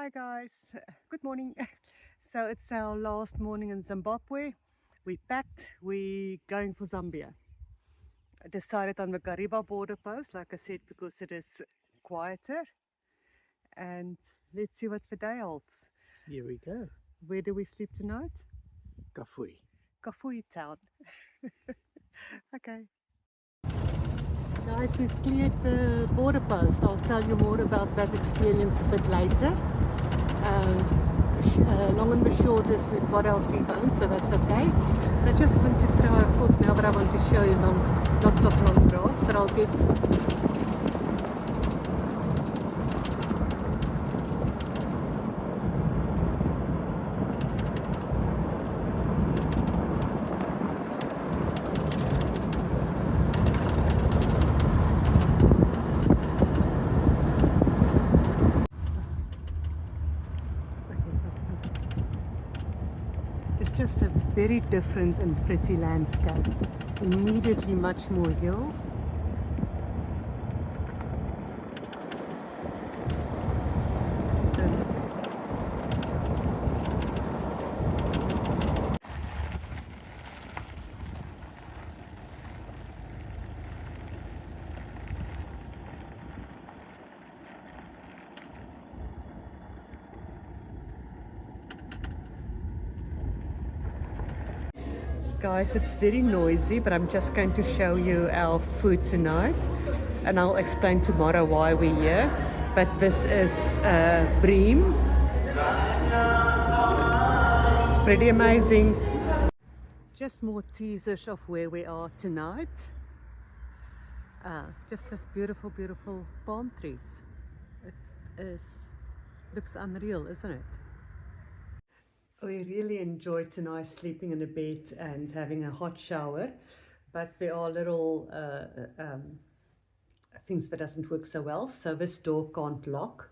Hi guys, good morning. So it's our last morning in Zimbabwe. We packed, we're going for Zambia. I decided on the Kariba border post, like I said, because it is quieter. And let's see what the day holds. Here we go. Where do we sleep tonight? Kafui. Kafui town. Okay. Guys, we've cleared the border post. I'll tell you more about that experience a bit later. Long and the short is we've got our T-bone, so that's okay. But I just want to try, of course, now that I want to show you lots of long grass, but I'll get it's just a very different and pretty landscape. Immediately much more hills. Guys, it's very noisy, but I'm just going to show you our food tonight, and I'll explain tomorrow why we're here. But this is bream, pretty amazing. Just more teasers of where we are tonight. Just this beautiful, beautiful palm trees. It looks unreal, isn't it? We really enjoyed tonight sleeping in a bed and having a hot shower, but there are little things that doesn't work so well. So this door can't lock.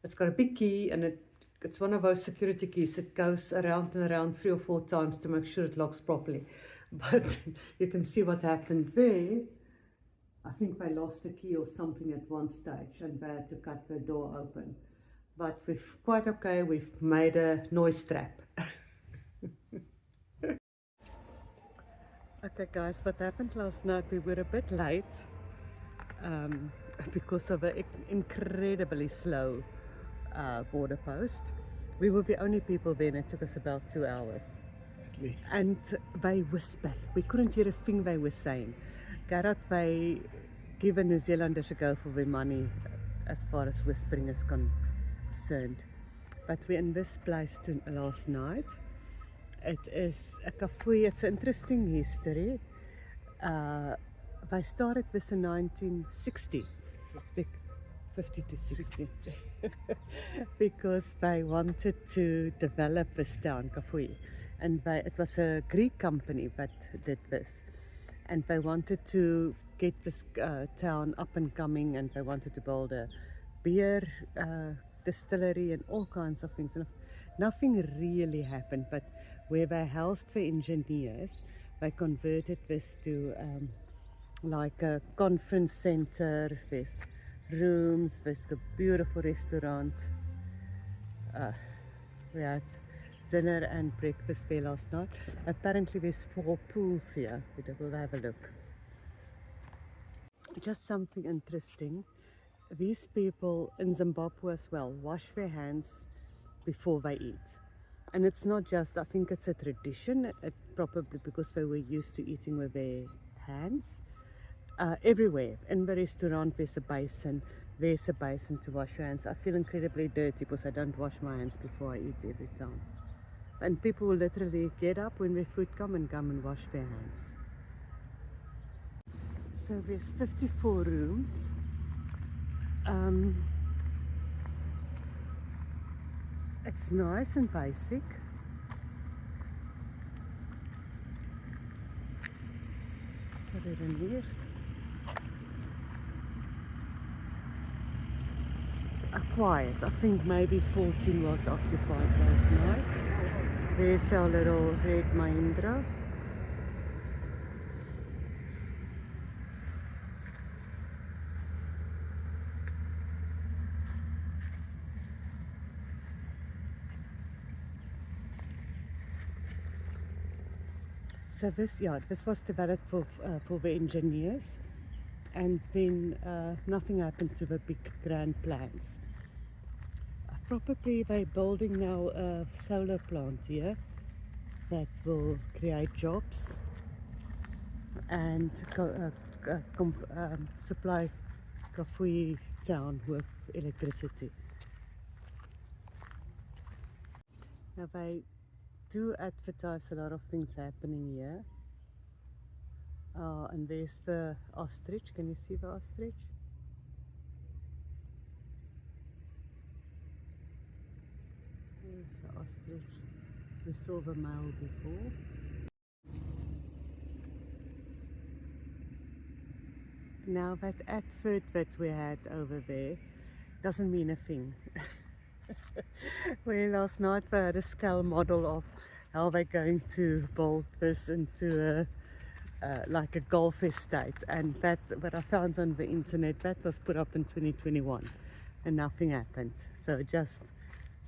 It's got a big key, and it's one of those security keys. It goes around and around 3 or 4 times to make sure it locks properly. But you can see what happened there. I think they lost a key or something at one stage, and they had to cut the door open. But we've quite okay. We've made a noise trap. Okay guys, what happened last night, we were a bit late because of an incredibly slow border post. We were the only people there, and it took us about 2 hours. At least. And they whisper. We couldn't hear a thing they were saying. Gareth, they give a New Zealanders a go for their money as far as whispering is concerned. But we're in this place last night. It is a cafe. It's an interesting history. They started this in 1960, 50 to 60, because they wanted to develop this town, Kafui. And it was a Greek company that did this. And they wanted to get this town up and coming, and they wanted to build a beer distillery and all kinds of things. And nothing really happened, but where they housed the engineers, they converted this to like a conference center. There's rooms, there's a beautiful restaurant. We had dinner and breakfast there last night. Apparently there's 4 pools here. We'll have a look. Just something interesting. These people in Zimbabwe as well wash their hands before they eat. And it's not just, I think it's a tradition, probably because they were used to eating with their hands. Everywhere, in the restaurant there's a basin to wash your hands. I feel incredibly dirty because I don't wash my hands before I eat every time. And people will literally get up when their food come and wash their hands. So there's 54 rooms. It's nice and basic. So they're in here. Quiet. I think maybe 14 was occupied last night. There's our little red Mahindra. So this was developed for the engineers, and then nothing happened to the big grand plans. Probably they're building now a solar plant here that will create jobs and supply Kafui town with electricity. Now they do advertise a lot of things happening here. And there's the ostrich. Can you see the ostrich? There's the ostrich. We saw the male before. Now that advert that we had over there doesn't mean a thing. We last night we had a scale model of how they're going to build this into like a golf estate, and that what I found on the internet, that was put up in 2021 and nothing happened, so it just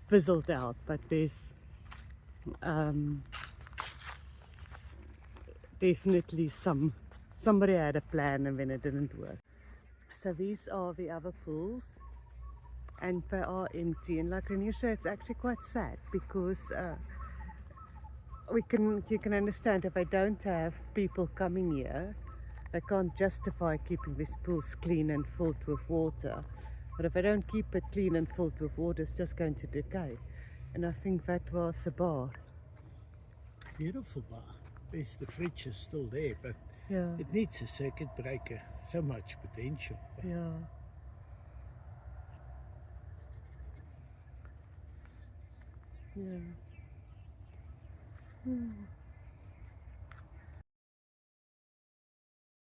fizzled out. But there's definitely somebody had a plan and then it didn't work. So these are the other pools, and they are empty, and like Renisha, it's actually quite sad because you can understand if I don't have people coming here, they can't justify keeping these pools clean and filled with water. But if I don't keep it clean and filled with water, it's just going to decay. And I think that was a bar. Beautiful bar. There's the fridge is still there, but Yeah, it needs a circuit breaker. So much potential. But yeah. Yeah.